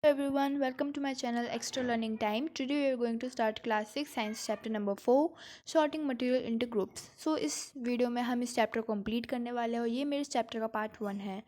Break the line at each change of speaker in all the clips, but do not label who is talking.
Everyone, welcome to my channel Extra Learning Time. Today we are going to start class 6 science chapter number 4 sorting material into groups. So इस video में हम इस chapter को complete करने वाले हो। ये मेरे चैप्टर का पार्ट 1 है।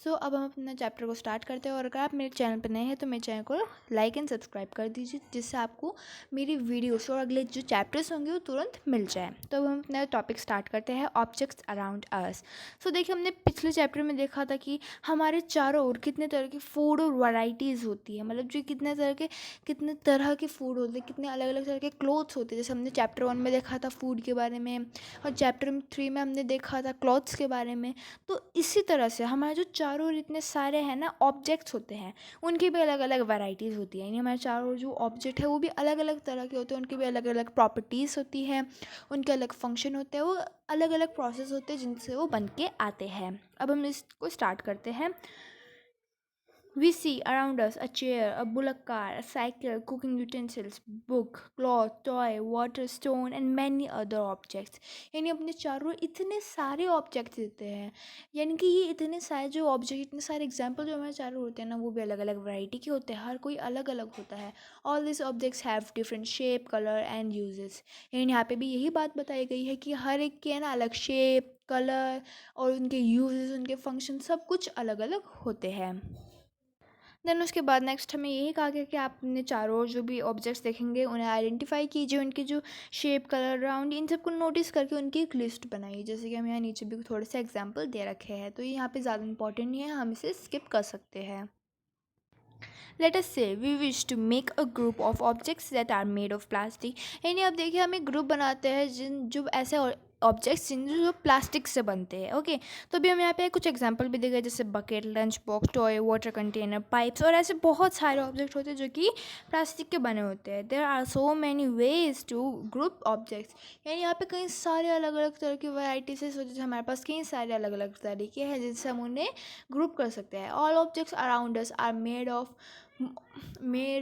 अब हम अपना चैप्टर को स्टार्ट करते हैं और अगर आप मेरे चैनल पर नए हैं तो मेरे चैनल को लाइक एंड सब्सक्राइब कर दीजिए जिससे आपको मेरी वीडियोस और अगले जो चैप्टर्स होंगे वो तुरंत मिल जाए। तो अब हम अपना टॉपिक स्टार्ट करते हैं, ऑब्जेक्ट्स अराउंड अस। देखिए हमने पिछले चैप्टर में देखा था कि हमारे चारों ओर कितने तरह की फूड और वैरायटीज़ होती है, मतलब जो कितने तरह के फूड होते हैं, कितने अलग अलग तरह के क्लोथ्स होते हैं। जैसे हमने चैप्टर 1 में देखा था फूड के बारे में और चैप्टर 3 में हमने देखा था क्लॉथ्स के बारे में। तो इसी तरह से हमारे जो चारों ओर इतने सारे हैं ना ऑब्जेक्ट्स होते हैं, उनकी भी अलग अलग वैरायटीज़ होती है। यानी हमारे चारों ओर जो ऑब्जेक्ट है वो भी अलग अलग तरह के होते हैं, उनकी भी अलग अलग प्रॉपर्टीज़ होती है, उनके अलग फंक्शन होते हैं, वो अलग अलग प्रोसेस होते हैं जिनसे वो बन के आते हैं। अब हम इसको स्टार्ट करते हैं। We see around us a chair, a bullock car, a cycle, cooking utensils, book, cloth, toy, water, stone and many other objects. यानी अपने चारों इतने सारे ऑब्जेक्ट्स देते हैं। यानी कि ये इतने सारे जो ऑब्जेक्ट, इतने सारे एग्जाम्पल जो हमारे चारों होते हैं ना, वो भी अलग अलग वैरायटी के होते हैं, हर कोई अलग अलग होता है। All this objects have different shape, colour and uses. यानी यहाँ पे भी यही बात बताई गई है कि हर एक के है ना अलग शेप, कलर और उनके यूजेस, उनके फंक्शन सब कुछ अलग अलग होते हैं। देन उसके बाद नेक्स्ट हमें यही कहा गया कि आप अपने चारों ओर जो भी ऑब्जेक्ट्स देखेंगे उन्हें आइडेंटिफाई कीजिए, उनकी जो शेप, कलर, राउंड, इन सबको नोटिस करके उनकी एक लिस्ट बनाइए। जैसे कि हम यहाँ नीचे भी थोड़े से एग्जांपल दे रखे हैं, तो ये यहाँ पे ज़्यादा इंपॉर्टेंट नहीं है, हम इसे स्किप कर सकते हैं। Let us say we wish to make a group of objects that are made of plastic. यानी अब देखिए हम एक ग्रुप बनाते हैं जो ऐसे ऑब्जेक्ट्स जो प्लास्टिक से बनते हैं। ओके, तो अभी हम यहाँ पे कुछ एग्जांपल भी देंगे, जैसे bucket, lunch box, toy, water container, pipes और ऐसे बहुत सारे ऑब्जेक्ट होते हैं जो कि प्लास्टिक के बने होते हैं। There are so many ways to group objects. यानी यहाँ पे कई सारे अलग अलग तरह की वैराइटीज है, जैसे हमारे पास कई सारे अलग अलग तरीके हैं जिनसे हम उन्हें ग्रुप कर सकते हैं। All objects around us are made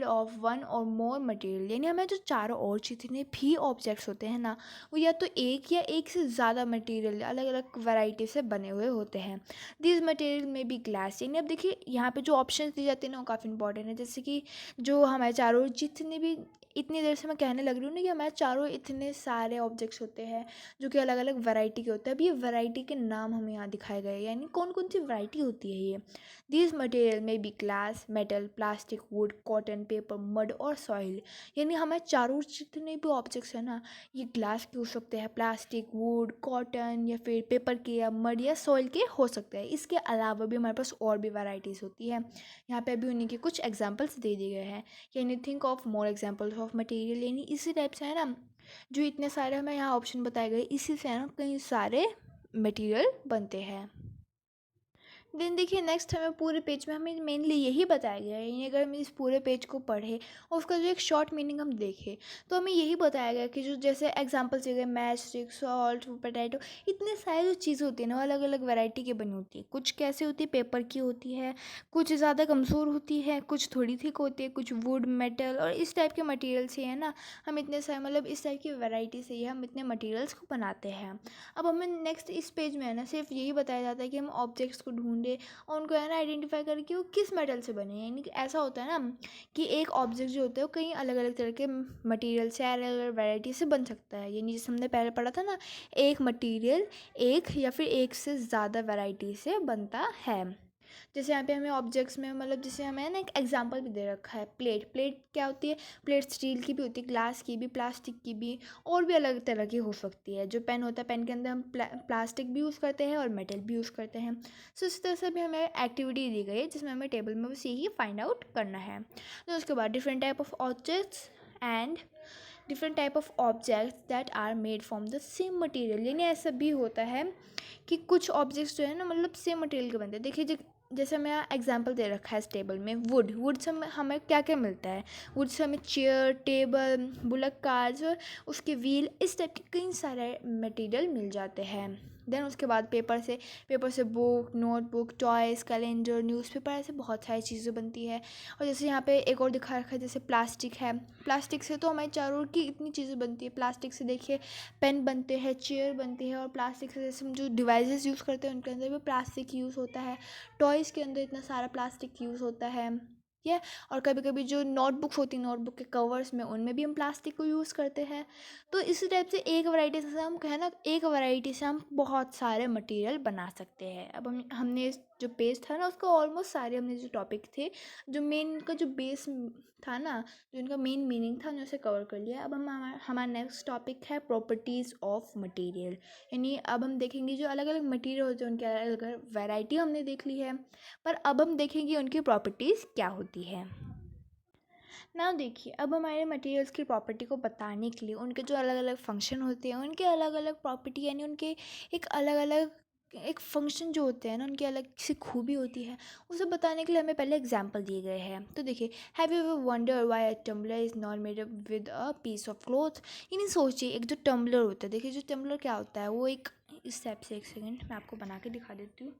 of one or more material. यानी हमें जो चारों ओर जितने भी ऑब्जेक्ट्स होते हैं ना, वो या तो एक या एक से ज़्यादा मटेरियल अलग अलग वैरायटी से बने हुए होते हैं। दिस मटेरियल में भी ग्लास। यानी अब देखिए यहाँ पे जो ऑप्शंस दी जाते हैं ना वो काफ़ी इंपॉर्टेंट है। जैसे कि जो हमारे चारों ओर जितने भी, इतनी देर से मैं कहने लग रही हूँ ना कि हमारे चारों इतने सारे ऑब्जेक्ट्स होते हैं जो कि अलग अलग वैरायटी के होते हैं। अब ये वैरायटी के नाम हमें यहाँ दिखाए गए, यानी कौन कौन सी वैरायटी होती है ये। These material may be glass, metal, plastic, wood, cotton, paper, mud और soil। यानी हमारे चारों जितने भी ऑब्जेक्ट्स हैं ना, ये ग्लास के हो सकते हैं, प्लास्टिक, वुड, कॉटन या फिर पेपर के या मड या सॉइल के हो सकते हैं। इसके अलावा भी हमारे पास और भी वैरायटीज़ होती है। यहाँ पे अभी उन्हीं के कुछ एग्जांपल्स दे दिए गए हैं। यानी think of more examples of material. यानी इसी टाइप से है ना, जो इतने सारे हमें यहाँ ऑप्शन बताए गए, इसी से है ना कई सारे मटेरियल बनते हैं। देन देखिए नेक्स्ट हमें पूरे पेज में हमें मेनली यही बताया गया है। यानी अगर हम इस पूरे पेज को पढ़ें और उसका जो एक शॉर्ट मीनिंग हम देखें तो हमें यही बताया गया कि जो जैसे एग्जांपल दिए गए, मैच स्टिक, सॉल्ट, पोटैटो, इतने सारे जो चीज़ें होती है ना वो अलग अलग वैरायटी की बनी होती है। कुछ कैसे होती है, पेपर की होती है, कुछ ज़्यादा कमज़ोर होती है, कुछ थोड़ी थिक होती है, कुछ वुड, मेटल और इस टाइप के मटेरियल से है ना हम इतने सारे, मतलब इस टाइप की वैरायटी से ही हम इतने मटेरियल्स को बनाते हैं। अब हमें नेक्स्ट इस पेज में है ना सिर्फ यही बताया जाता है कि हम ऑब्जेक्ट्स को ढूंढें और उनको है ना आइडेंटिफाई करके कि वो किस मेटल से बने हैं। यानी कि ऐसा होता है ना कि एक ऑब्जेक्ट जो होता है वो कई अलग अलग तरह के मटेरियल से, अलग अलग वैरायटी से बन सकता है। यानी जैसे हमने पहले पढ़ा था ना, एक मटेरियल एक या फिर एक से ज़्यादा वैरायटी से बनता है। जैसे यहाँ पे हमें ऑब्जेक्ट्स में, मतलब जैसे हमें ना एक एग्जांपल भी दे रखा है, प्लेट। प्लेट क्या होती है, प्लेट स्टील की भी होती है, ग्लास की भी, प्लास्टिक की भी और भी अलग तरह की हो सकती है। जो पेन होता है, पेन के अंदर हम प्लास्टिक भी यूज़ करते हैं और मेटल भी यूज़ करते हैं। सो इस तरह से भी हमें एक्टिविटी दी गई है जिसमें हमें टेबल में बस यही फाइंड आउट करना है। तो उसके बाद different type of objects and different type of objects that are made from the same material. यानी ऐसा भी होता है कि कुछ ऑब्जेक्ट्स जो है ना मतलब सेम मटेरियल के बनते हैं। देखिए जैसे हमें यहाँ एग्जांपल दे रखा है इस टेबल में, वुड से हमें क्या क्या मिलता है। वुड से हमें चेयर, टेबल, बुलक कार्स और उसके व्हील, इस टाइप के कई सारे मटेरियल मिल जाते हैं। देन उसके बाद पेपर से book, notebook, toys, calendar, newspaper, ऐसे बहुत सारी चीज़ें बनती है। और जैसे यहाँ पे एक और दिखा रखा है, जैसे प्लास्टिक है। प्लास्टिक से तो हमारे चारों ओर की इतनी चीज़ें बनती है। प्लास्टिक से देखिए पेन बनते हैं, चेयर बनती है, और प्लास्टिक से जैसे हम जो डिवाइसेस यूज़ करते हैं उनके अंदर भी प्लास्टिक यूज़ होता है। टॉयज़ के अंदर इतना सारा प्लास्टिक यूज़ होता है। है। और कभी कभी जो नोटबुक्स होती हैं, नोटबुक के कवर्स में, उनमें भी हम प्लास्टिक को यूज़ करते हैं। तो इसी टाइप से एक वैरायटी से हम कहें ना, एक वैरायटी से हम बहुत सारे मटेरियल बना सकते हैं। अब हमने जो पेज था ना, उसका ऑलमोस्ट सारे हमने जो टॉपिक थे, जो मेन उनका जो बेस था ना, जो इनका मेन मीनिंग था, हमने उसे कवर कर लिया। अब हम हमारा नेक्स्ट टॉपिक है प्रॉपर्टीज़ ऑफ मटेरियल। यानी अब हम देखेंगे जो अलग अलग मटेरियल होते हैं, उनकी अलग अलग वैरायटी हमने देख ली है, पर अब हम देखेंगे उनकी प्रॉपर्टीज़ क्या होती है। ना देखिए, अब हमारे मटेरियल्स की प्रॉपर्टी को बताने के लिए उनके जो अलग अलग फंक्शन होते हैं, उनके अलग अलग प्रॉपर्टी, यानी उनके एक अलग अलग एक फंक्शन जो होते हैं ना, उनकी अलग सी खूबी होती है, उसे बताने के लिए हमें पहले एग्जांपल दिए गए हैं। तो देखिए, have you ever wonder why a tumbler is not made up with a piece of cloth. यानी सोचिए, एक जो टम्बलर होता है, देखिए जो टम्बलर क्या होता है, वो एक इस टाइप से, एक सेकेंड मैं आपको बना के दिखा देती हूँ।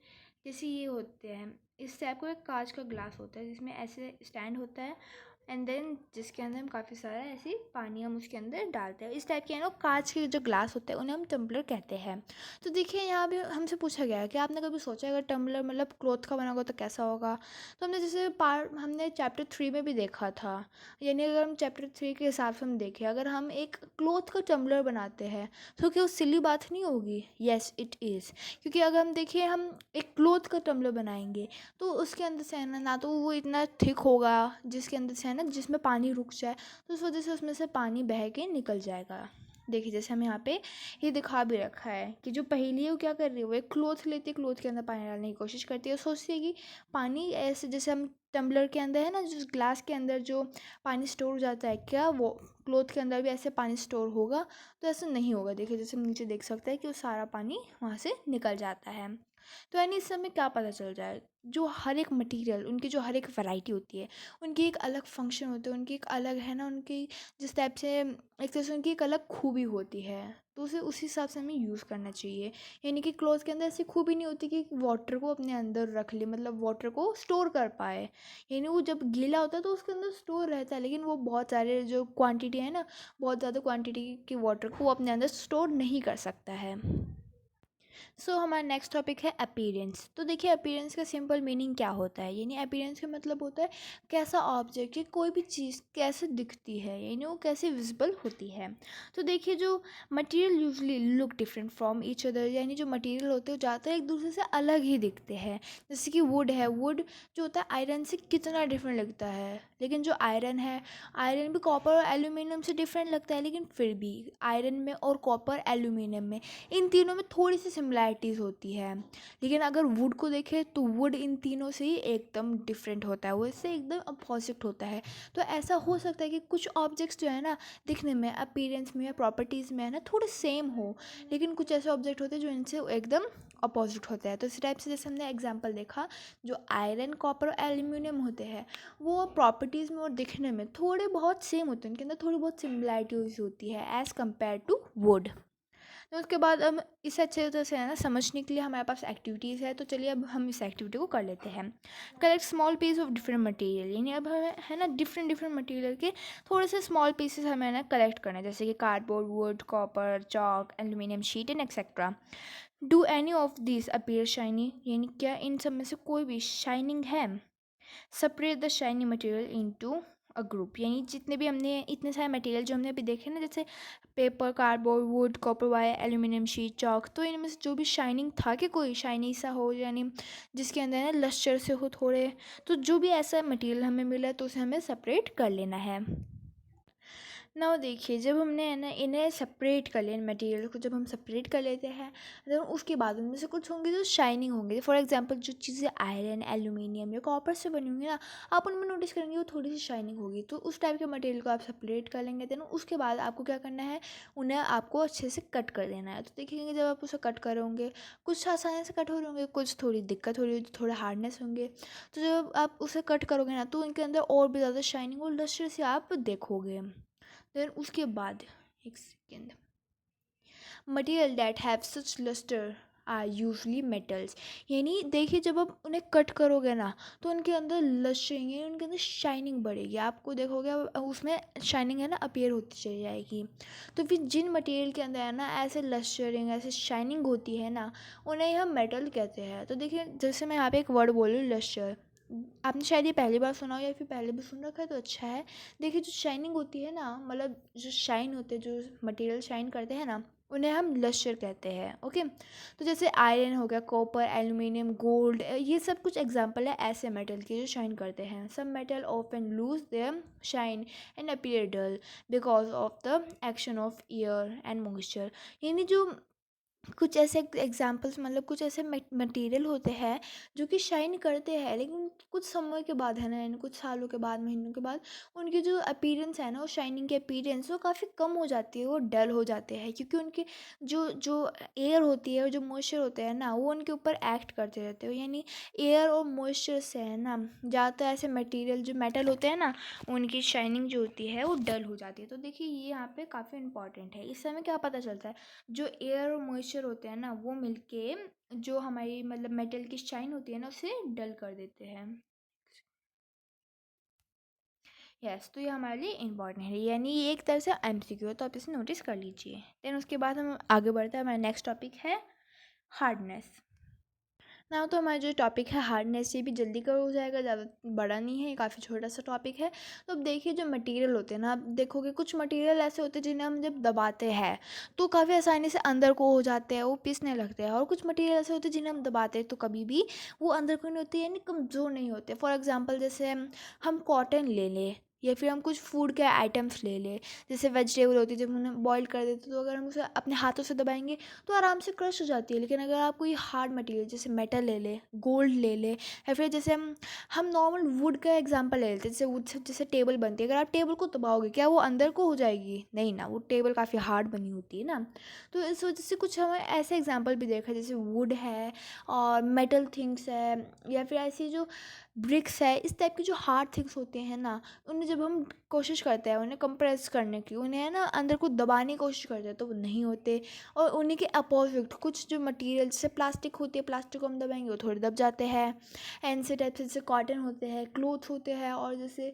जैसे ये होते हैं, इस टाइप का एक कांच का ग्लास होता है, जिसमें ऐसे स्टैंड होता है, एंड देन जिसके अंदर हम काफ़ी सारा ऐसे पानी हम उसके अंदर डालते हैं। इस टाइप के ना कांच के जो ग्लास होते हैं, उन्हें हम टम्बलर कहते हैं। तो देखिए, यहाँ भी हमसे पूछा गया है कि आपने कभी सोचा अगर टम्बलर मतलब क्लॉथ का बना होगा तो कैसा होगा। तो हमने जैसे हमने चैप्टर 3 में भी देखा था। यानी अगर हम चैप्टर 3 के हिसाब से हम देखें, अगर हम एक क्लॉथ का टम्बलर बनाते हैं, तो क्या वो सिली बात नहीं होगी? Yes it is. क्योंकि अगर हम देखिए, हम एक क्लॉथ का टम्बलर बनाएंगे, तो उसके अंदर से है ना तो वो इतना थिक होगा, जिसके अंदर से है ना, जिसमें पानी रुक जाए, तो उस वजह से उसमें से पानी बह के निकल जाएगा। देखिए, जैसे हम यहाँ पे ये दिखा भी रखा है कि जो पहेली है वो क्या कर रही है, वो एक क्लॉथ लेती है, क्लॉथ के अंदर पानी डालने की कोशिश करती है, सोचती है कि पानी ऐसे, जैसे हम टम्बलर के अंदर है ना, जो ग्लास के अंदर जो पानी स्टोर हो जाता है, क्या वो क्लॉथ के अंदर भी ऐसे पानी स्टोर होगा? तो ऐसा नहीं होगा। देखिए, जैसे हम नीचे देख सकते हैं कि वो सारा पानी वहाँ से निकल जाता है। तो यानी इस समय क्या पता चल रहा है, जो हर एक मटेरियल, उनकी जो हर एक वैरायटी होती है, उनकी एक अलग फंक्शन होती है, उनकी एक अलग है ना, उनकी जिस टाइप से एक तरह से उनकी एक अलग खूबी होती है, तो उसे उस हिसाब से हमें यूज़ करना चाहिए। यानी कि क्लॉथ के अंदर ऐसी खूबी नहीं होती कि वाटर को अपने अंदर रख ले, मतलब वाटर को स्टोर कर पाए। यानी वो जब गीला होता है तो उसके अंदर स्टोर रहता है, लेकिन वो बहुत सारे जो क्वांटिटी है ना, बहुत ज़्यादा क्वांटिटी के वाटर को वो अपने अंदर स्टोर नहीं कर सकता है। हमारा नेक्स्ट टॉपिक है अपीयरेंस। तो देखिए, अपीयरेंस का सिंपल मीनिंग क्या होता है, यानी अपीयरेंस का मतलब होता है कैसा ऑब्जेक्ट या कोई भी चीज़ कैसे दिखती है, यानी वो कैसे विजिबल होती है। तो देखिए, जो material usually look different from each other, यानी जो मटेरियल होते हैं वो ज़्यादातर एक दूसरे से अलग ही दिखते हैं। जैसे कि वुड है, वुड जो होता है आयरन से कितना डिफरेंट लगता है, लेकिन जो आयरन है, आयरन भी कॉपर और एल्यूमिनियम से डिफरेंट लगता है, लेकिन फिर भी आयरन में और कॉपर एल्यूमिनियम में, इन तीनों में थोड़ी सी सिमिलैरिटीज़ होती है। लेकिन अगर वुड को देखें तो वुड इन तीनों से ही एकदम डिफरेंट होता है, वो इससे एकदम अपोजिट होता है। तो ऐसा हो सकता है कि कुछ ऑब्जेक्ट्स जो है ना, दिखने में, अपीयरेंस में या प्रॉपर्टीज़ में है ना, थोड़े सेम हो, लेकिन कुछ ऐसे ऑब्जेक्ट होते हैं जो इनसे एकदम अपोजिट होते हैं। तो इस टाइप से जैसे हमने एग्जांपल देखा, जो आयरन, कॉपर और एल्यूमिनियम होते हैं, वो प्रॉपर्टीज़ में और दिखने में थोड़े बहुत सेम होते हैं, उनके अंदर थोड़ी बहुत सिमिलैरिटीज़ होती है एज़ कम्पेयर टू वुड। तो उसके बाद हम इसे अच्छे तरह से है ना समझने के लिए हमारे पास एक्टिविटीज़ है। तो चलिए, अब हम इस एक्टिविटी को कर लेते हैं। Collect small piece of different material, यानी अब हमें है ना डिफरेंट डिफरेंट मटेरियल के थोड़े से स्मॉल पीसेस हमें ना कलेक्ट करना है, जैसे कि cardboard, would, copper, chalk, aluminium sheet and etcetera. Do any of this appear shiny, यानी क्या इन सब में से कोई भी शाइनिंग है? Separate the shiny material into a group, यानी जितने भी हमने इतने सारे मटेरियल जो हमने अभी देखे ना, जैसे paper, cardboard, would, copper wire, aluminium sheet, chalk, तो इनमें से जो भी शाइनिंग था कि कोई शाइनी सा हो, यानी जिसके अंदर ना लस्टर से हो थोड़े, तो जो भी ऐसा मटेरियल हमें मिला है तो उसे हमें सेपरेट कर लेना है। ना देखिए, जब हमने है ना इन्हें सेपरेट कर लिया, मटेरियल को जब हम सेपरेट कर लेते हैं, तो उसके बाद उनमें से कुछ होंगे जो शाइनिंग होंगे। फॉर एग्जांपल, जो चीज़ें आयरन, एल्यूमिनियम या कॉपर से बनी होंगी ना, आप उनमें नोटिस करेंगे वो थोड़ी सी शाइनिंग होगी। तो उस टाइप के मटेरियल को आप सेपरेट कर लेंगे। देन उसके बाद आपको क्या करना है, उन्हें आपको अच्छे से कट कर देना है। तो देखेंगे, जब आप उसे कट करोगे, कुछ आसानी से कट हो रहे होंगे, कुछ थोड़ी दिक्कत हो रही होगी, थोड़े हार्डनेस होंगे। तो जब आप उसे कट करोगे ना, तो उनके अंदर और भी ज़्यादा शाइनिंग और लस्टर से आप देखोगे। देन उसके बाद, एक second, material that have such lustre are usually metals, यानी देखिए, जब आप उन्हें कट करोगे ना, तो उनके अंदर लस्टरिंग, यानी उनके अंदर शाइनिंग बढ़ेगी। आपको देखोगे उसमें शाइनिंग है ना अपियर होती चली जाएगी। तो फिर जिन मटेरियल के अंदर है ना ऐसे लस्टरिंग, ऐसे शाइनिंग होती है ना, उन्हें हम मेटल कहते हैं। तो देखिए, जैसे मैं यहाँ पे एक वर्ड बोलूँ, लस्टर, आपने शायद ये पहली बार सुना हो या फिर पहले भी सुन रखा है तो अच्छा है। देखिए जो शाइनिंग होती है ना, मतलब जो शाइन होते हैं, जो मटेरियल शाइन करते हैं ना, उन्हें हम लस्टर कहते हैं। ओके, तो जैसे आयरन हो गया, कॉपर, एल्युमिनियम, गोल्ड, ये सब कुछ एग्जांपल है ऐसे मेटल के जो शाइन करते हैं। सब metal often lose their shine and appear dull because of the action of air and moisture. यानी जो कुछ ऐसे एग्जाम्पल्स, मतलब कुछ ऐसे मटेरियल होते हैं जो कि शाइन करते हैं, लेकिन कुछ समय के बाद है ना, यानी कुछ सालों के बाद, महीनों के बाद, उनकी जो अपीयरेंस है ना, वो शाइनिंग की अपीयरेंस वो काफ़ी कम हो जाती है, वो डल हो जाते हैं, क्योंकि उनकी जो जो एयर होती है और जो मॉइस्चर होते हैं ना, वो उनके ऊपर एक्ट करते रहते हो। यानी एयर और मॉइस्चर से है ना, ज़्यादातर ऐसे मटेरियल जो मेटल होते हैं ना, उनकी शाइनिंग जो होती है वो डल हो जाती है। तो देखिए ये यहाँ पे काफ़ी इंपॉर्टेंट है। इस समय क्या पता चलता है, जो एयर और मॉइस्चर होते हैं ना, वो मिलके जो हमारी मतलब मेटल की शाइन होती है ना, उसे डल कर देते हैं। यस, तो ये हमारे लिए इम्पॉर्टेंट है, यानी ये एक तरह से एमसीक्यू है, तो आप इसे नोटिस कर लीजिए। देन उसके बाद हम आगे बढ़ते हैं। हमारा नेक्स्ट टॉपिक है हार्डनेस। ना तो हमारा जो टॉपिक है हार्डनेस, ये भी जल्दी कवर हो जाएगा, ज़्यादा बड़ा नहीं है, काफ़ी छोटा सा टॉपिक है। तो अब देखिए जो मटेरियल होते हैं ना, आप देखोगे कुछ मटेरियल ऐसे होते हैं जिन्हें हम जब दबाते हैं तो काफ़ी आसानी से अंदर को हो जाते हैं, वो पिसने लगते हैं। और कुछ मटेरियल ऐसे होते हैं जिन्हें हम दबाते हैं तो कभी भी वो अंदर को नहीं होते, यानी कमज़ोर नहीं होते। फॉर एग्ज़ाम्पल जैसे हम कॉटन ले लें, या फिर हम कुछ फूड के आइटम्स ले लें, जैसे वेजिटेबल होती है, जब उन्हें बॉईल कर देते तो अगर हम उसे अपने हाथों से दबाएंगे तो आराम से क्रश हो जाती है। लेकिन अगर आप कोई हार्ड मटेरियल जैसे मेटल ले ले, गोल्ड ले ले, या फिर जैसे हम नॉर्मल वुड का एग्जांपल ले लेते हैं, जैसे वुड से जैसे टेबल बनती है, अगर आप टेबल को दबाओगे क्या वो अंदर को हो जाएगी? नहीं ना, वो टेबल काफ़ी हार्ड बनी होती है ना। तो इस वजह से कुछ हमें ऐसे एग्जाम्पल भी देखा, जैसे वुड है और मेटल थिंग्स है, या फिर ऐसी जो ब्रिक्स है, इस टाइप की जो हार्ड थिंग्स होते हैं ना, उन्हें जब हम कोशिश करते हैं उन्हें कंप्रेस करने की, उन्हें है ना अंदर को दबाने की कोशिश करते हैं तो वो नहीं होते। और उन्हीं के अपोजिट कुछ जो मटेरियल जैसे प्लास्टिक होती है, प्लास्टिक को हम दबाएंगे वो थोड़े दब जाते हैं। ऐसे टाइप से जैसे कॉटन होते हैं, क्लोथ होते हैं, और जैसे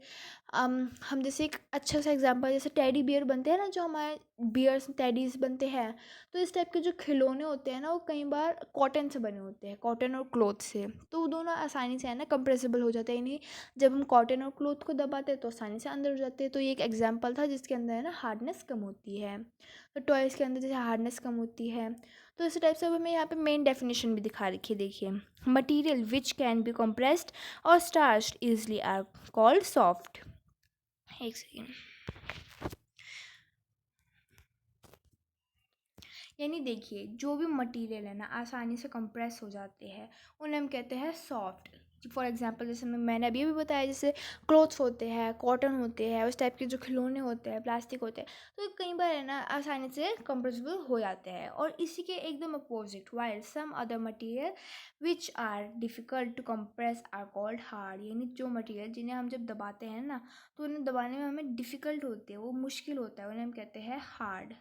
हम जैसे एक अच्छा सा एग्जांपल, जैसे टेडी बियर बनते हैं ना, जो हमारे बियर्स टेडीज बनते हैं, तो इस टाइप के जो खिलौने होते हैं ना, वो कई बार कॉटन से बने होते हैं, कॉटन और क्लोथ से। तो वो दोनों आसानी से है ना कंप्रेसिबल हो जाते हैं, यानी जब हम कॉटन और क्लोथ को दबाते हैं तो आसानी से अंदर हो जाते हैं। तो ये एक एग्जांपल था जिसके अंदर है ना हार्डनेस कम होती है। तो टॉयज़ के अंदर जैसे हार्डनेस कम होती है, तो इस टाइप से अब हमें यहाँ पे मेन डेफिनेशन भी दिखा रखी है। देखिए, material which can be compressed और स्टार्च्ड इजली आर कॉल्ड सॉफ्ट। एक सेकेंड। यानी देखिए जो भी मटेरियल है ना आसानी से कंप्रेस हो जाते हैं, उन्हें हम कहते हैं सॉफ्ट। फॉर एग्जांपल जैसे मैंने अभी भी बताया, जैसे क्लोथ्स होते हैं, कॉटन होते हैं, उस टाइप के जो खिलौने होते हैं, प्लास्टिक होते हैं, तो कई बार है ना आसानी से कंप्रेसिबल हो जाते हैं। और इसी के एकदम opposite, while some other material which are difficult to compress are called hard. यानी जो मटेरियल जिन्हें हम जब दबाते हैं ना, तो उन्हें दबाने में हमें डिफ़िकल्ट होती है, वो मुश्किल होता है, उन्हें हम कहते हैं hard.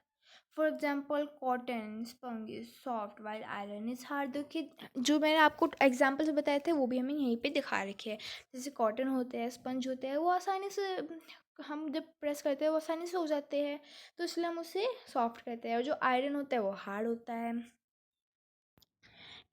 For example cotton sponge is soft while iron is hard. देखिए जो मैंने आपको एग्जाम्पल्स बताए थे वो भी हमें यहीं पे दिखा रखे हैं। जैसे कॉटन होते हैं, स्पंज होते हैं, वो आसानी से हम जब प्रेस करते हैं वो आसानी से हो जाते हैं, तो इसलिए हम उसे सॉफ्ट कहते हैं। और जो आयरन होता है वो हार्ड होता है।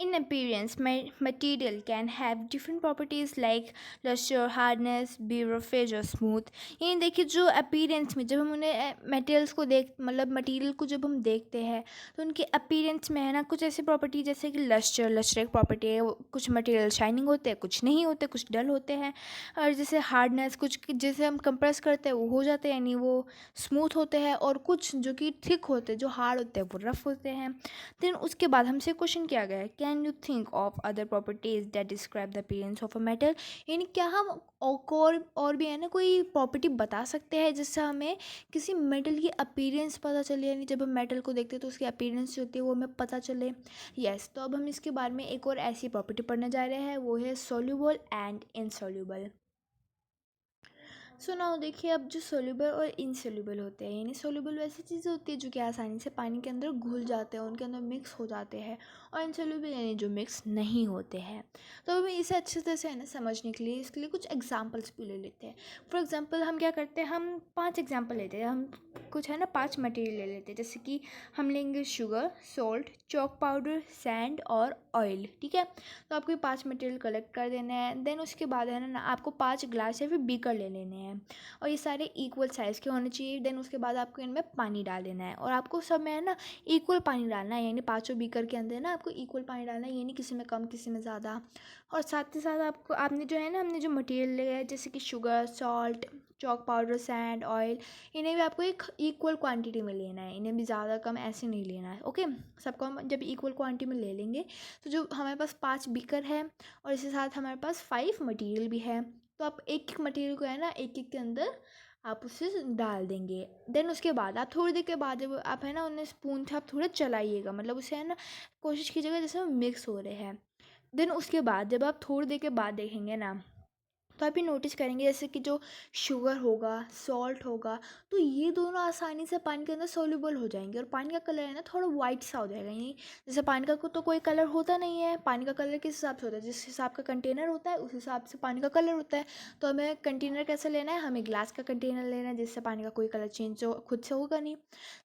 In appearance, material can have different properties like luster, hardness, be rough or smooth। यानी देखिए जो अपीयरेंस में जब हम उन्हें मटेरियल्स को मतलब मटेरियल को जब हम देखते हैं तो उनके अपीयरेंस में है ना कुछ ऐसी प्रॉपर्टी, जैसे कि लस्टर एक प्रॉपर्टी है, कुछ मटेरियल शाइनिंग होते हैं, कुछ नहीं होते, कुछ डल होते हैं। और जैसे हार्डनेस, कुछ जैसे हम कंप्रेस करते हैं वो हो जाते हैं, यानी वो स्मूथ होते हैं, और कुछ जो कि थिक होते हैं, जो हार्ड होते हैं, वो रफ होते हैं। देन उसके बाद हमसे क्वेश्चन किया गया है, can you think of other properties that describe the appearance of a metal. यानी क्या हम और भी है ना कोई प्रॉपर्टी बता सकते हैं जिससे हमें किसी मेटल की अपीयरेंस पता चले, यानी जब हम मेटल को देखते हैं तो उसकी अपीयरेंस जो होती है वो हमें पता चले। यस, तो अब हम इसके बारे में एक और ऐसी प्रॉपर्टी पढ़ने जा रहे हैं, वो है soluble and insoluble. So now देखिए, अब जो सोल्यूबल और इनसोल्यूबल होते हैं, यानी सोल्यूबल वैसी चीज़ें होती है जो कि आसानी से पानी के अंदर घुल जाते हैं, उनके अंदर मिक्स हो जाते हैं, और इनसोल्यूबल यानी जो मिक्स नहीं होते हैं। तो हमें इसे अच्छे तरह से है ना समझने के लिए इसके लिए कुछ एग्जांपल्स भी ले लेते हैं। फॉर एग्जांपल हम क्या करते हैं, हम 5 एग्जांपल लेते हैं। हम कुछ है ना 5 मटेरियल ले लेते हैं। जैसे कि हम लेंगे sugar, salt, chalk powder, sand और ऑयल। ठीक है, तो आपको ये 5 मटेरियल कलेक्ट कर देना है। देन उसके बाद है ना आपको 5 ग्लास या फिर बीकर ले लेने हैं और ये सारे इक्वल साइज़ के होने चाहिए। देन उसके बाद आपको इनमें पानी डाल देना है और आपको सब में है ना इक्वल पानी डालना है, यानी पाँचों बीकर के अंदर ना आपको इक्वल पानी डालना है, ये नहीं किसी में कम किसी में ज़्यादा। और साथ ही साथ आपको आपने जो है ना हमने जो मटेरियल लिया है जैसे कि sugar, salt, chalk powder, sand, oil, इन्हें भी आपको एक इक्वल क्वांटिटी में लेना है, इन्हें भी ज़्यादा कम ऐसे नहीं लेना है। ओके, सबको हम जब इक्वल क्वांटिटी में ले लेंगे तो जो हमारे पास 5 बीकर है और इसके साथ हमारे पास 5 मटेरियल भी है, तो आप एक एक मटेरियल को है ना एक एक के अंदर आप उसे डाल देंगे। देन उसके बाद आप थोड़ी देर के बाद जब आप है ना उन्हें स्पून से आप थोड़ा चलाइएगा, मतलब उसे है ना कोशिश कीजिएगा जैसे वो मिक्स हो रहे हैं। देन उसके बाद जब आप थोड़ी देर के बाद देखेंगे ना तो आप ये नोटिस करेंगे जैसे कि जो शुगर होगा, सॉल्ट होगा, तो ये दोनों आसानी से पानी के अंदर सोल्यूबल हो जाएंगे और पानी का कलर है ना थोड़ा वाइट सा हो जाएगा। यानी जैसे पानी का तो कोई कलर होता नहीं है, पानी का कलर किस हिसाब से होता है, जिस हिसाब का कंटेनर होता है उस हिसाब से पानी का कलर होता है। तो हमें कंटेनर कैसे लेना है, हमें ग्लास का कंटेनर लेना है जिससे पानी का कोई कलर चेंज खुद से होगा नहीं।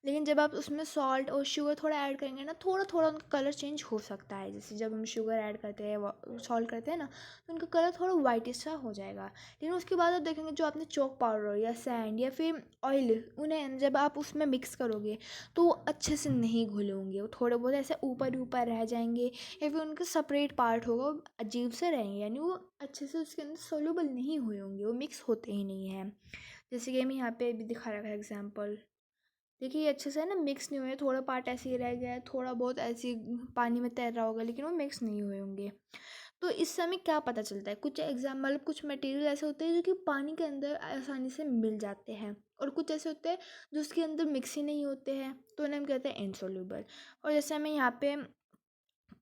लेकिन जब आप उसमें सॉल्ट और शुगर थोड़ा ऐड करेंगे ना, थोड़ा थोड़ा उनका कलर चेंज हो सकता है। जैसे जब हम शुगर ऐड करते हैं, सॉल्ट करते हैं ना, तो उनका कलर थोड़ा वाइटिश सा हो जाएगा। लेकिन उसके बाद आप देखेंगे जो आपने चॉक पाउडर या सैंड या फिर ऑयल, उन्हें जब आप उसमें मिक्स करोगे तो वो अच्छे से नहीं घुले होंगे, वो थोड़े बहुत ऐसे ऊपर ऊपर रह जाएंगे या फिर उनका सेपरेट पार्ट होगा, वो अजीब से रहेंगे, यानी वो अच्छे से उसके अंदर सोल्यूबल नहीं हुए होंगे, वो मिक्स होते ही नहीं हैं। जैसे कि हमें यहाँ पे भी दिखा रखा है एग्जाम्पल, देखिए ये अच्छे से ना मिक्स नहीं हुए, थोड़ा पार्ट ऐसे ही रह गया है, थोड़ा बहुत ऐसे ही पानी में तैर रहा होगा लेकिन वो मिक्स नहीं हुए होंगे। तो इस समय क्या पता चलता है, कुछ मतलब कुछ मटेरियल ऐसे होते हैं जो कि पानी के अंदर आसानी से मिल जाते हैं और कुछ ऐसे होते हैं जो उसके अंदर मिक्स ही नहीं होते हैं, तो उन्हें हम कहते हैं इनसोल्यूबल। और जैसे हमें यहाँ पे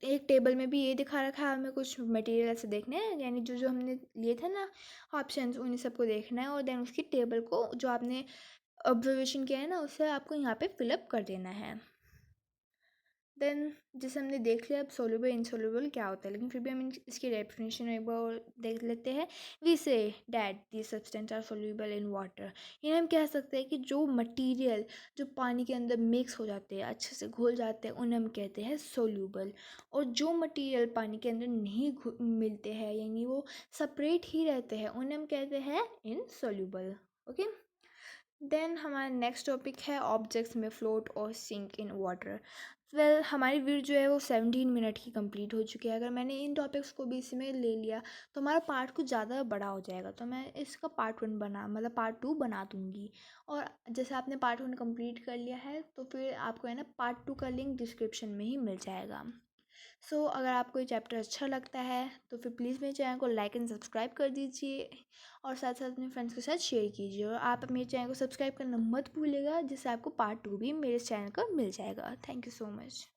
एक टेबल में भी ये दिखा रखा है, हमें कुछ मटेरियल ऐसे देखने हैं, यानी जो जो हमने लिए थे ना ऑप्शंस, उन्हीं सबको देखना है और देन उसकी टेबल को जो आपने ऑब्जर्वेशन किया है ना उसे आपको यहाँ पे फिलअप कर देना है। देन जैसे हमने देख लिया अब सोल्यूबल इनसोल्यूबल क्या होता है, लेकिन फिर भी हम इसकी डेफिनेशन एक बार और देख लेते हैं। We say that the substance are soluble in water, यानी हम कह सकते हैं कि जो मटेरियल जो पानी के अंदर मिक्स हो जाते हैं, अच्छे से घुल जाते हैं, उन्हें हम कहते हैं सोल्यूबल। और जो मटेरियल पानी के अंदर नहीं मिलते हैं, यानी वो सेपरेट ही रहते हैं, उन्हें हम कहते हैं इनसोल्यूबल। ओके, देन हमारा नेक्स्ट टॉपिक है ऑब्जेक्ट्स में फ्लोट और सिंक इन वाटर। वेल हमारी वीडियो जो है वो 17 मिनट की कंप्लीट हो चुकी है। अगर मैंने इन टॉपिक्स को भी इसमें ले लिया तो हमारा पार्ट कुछ ज़्यादा बड़ा हो जाएगा, तो मैं इसका पार्ट 1 मतलब पार्ट 2 बना दूँगी। और जैसे आपने पार्ट 1 कंप्लीट कर लिया है तो फिर आपको है ना पार्ट 2 का लिंक डिस्क्रिप्शन में ही मिल जाएगा। सो अगर आपको ये चैप्टर अच्छा लगता है तो फिर प्लीज़ मेरे चैनल को लाइक एंड सब्सक्राइब कर दीजिए और साथ साथ अपने फ्रेंड्स के साथ शेयर कीजिए। और आप मेरे चैनल को सब्सक्राइब करना मत भूलिएगा, जिससे आपको पार्ट 2 भी मेरे चैनल पर मिल जाएगा। Thank you so much.